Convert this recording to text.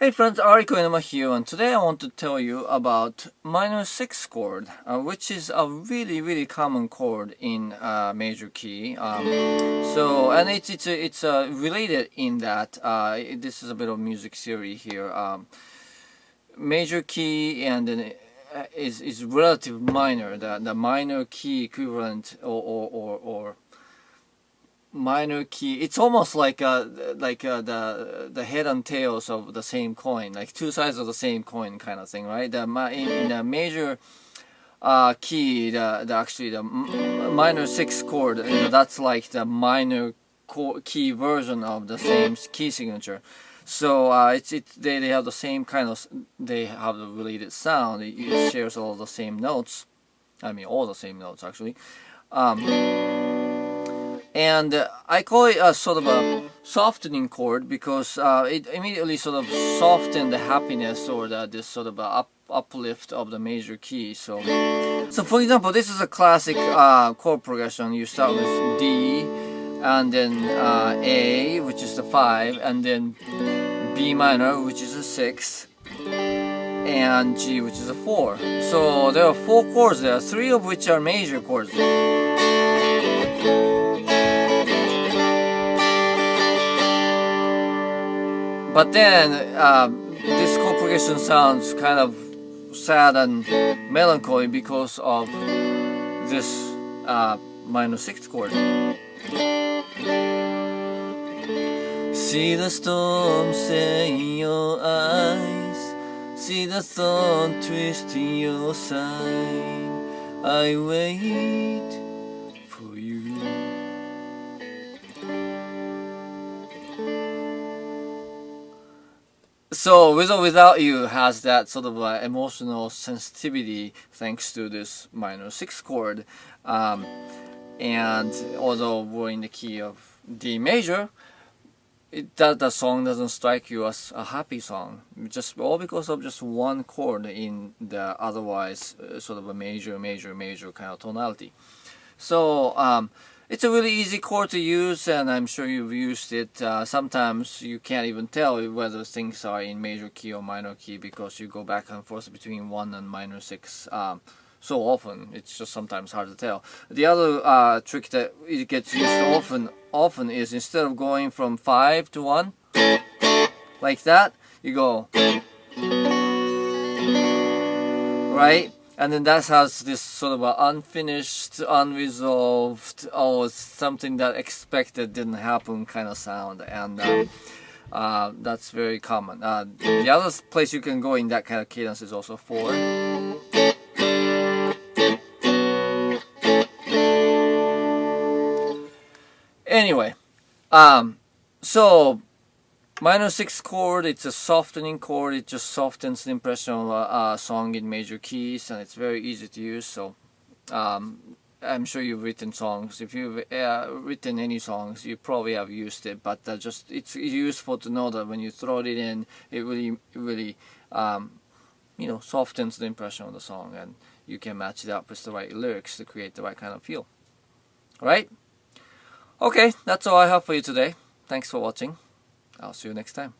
Hey friends, Ari Koinuma here, and today I want to tell you about minor 6 chord, which is a really common chord in major key. And it's related in that this is a bit of music theory here. Major key and then is relative minor, the minor key equivalent or minor key. It's almost like the head and tails of the same coin, like two sides of the same coin kind of thing, right? In the major key, the minor 6 chord, that's like the minor key version of the same key signature. So they have the same kind of, they have the related sound. It shares all the same notes. I mean all the same notes actually. And I call it a sort of a softening chord because it immediately sort of softens the happiness or this sort of uplift of the major key. So for example, this is a classic chord progression. You start with D, and then A, which is the 5, and then B minor, which is a 6, and G, which is a 4. So there are 4 chords there, 3 of which are major chords. But then this chord progression sounds kind of sad and melancholy because of this minor 6th chord. See the storm in your eyes, see the thorn twist in your side, I wait for you. So With or Without You has that sort of emotional sensitivity thanks to this minor 6 chord, and although we're in the key of D major, the song doesn't strike you as a happy song, just all because of just one chord in the otherwise sort of a major kind of tonality. So it's a really easy chord to use, and I'm sure you've used it. Sometimes you can't even tell whether things are in major key or minor key because you go back and forth between 1 and minor 6 so often. It's just sometimes hard to tell. The other trick that it gets used often is, instead of going from 5 to 1 like that, you go right. And then that has this sort of unfinished, unresolved, oh, something that expected didn't happen kind of sound, and that's very common. The other place you can go in that kind of cadence is also 4. Anyway, so minor 6 chord, it's a softening chord. It just softens the impression of a song in major keys, and it's very easy to use. So I'm sure you've written songs. If you've written any songs, you probably have used it, but it's useful to know that when you throw it in, it really softens the impression of the song, and you can match it up with the right lyrics to create the right kind of feel. Right? Okay, that's all I have for you today. Thanks for watching. I'll see you next time.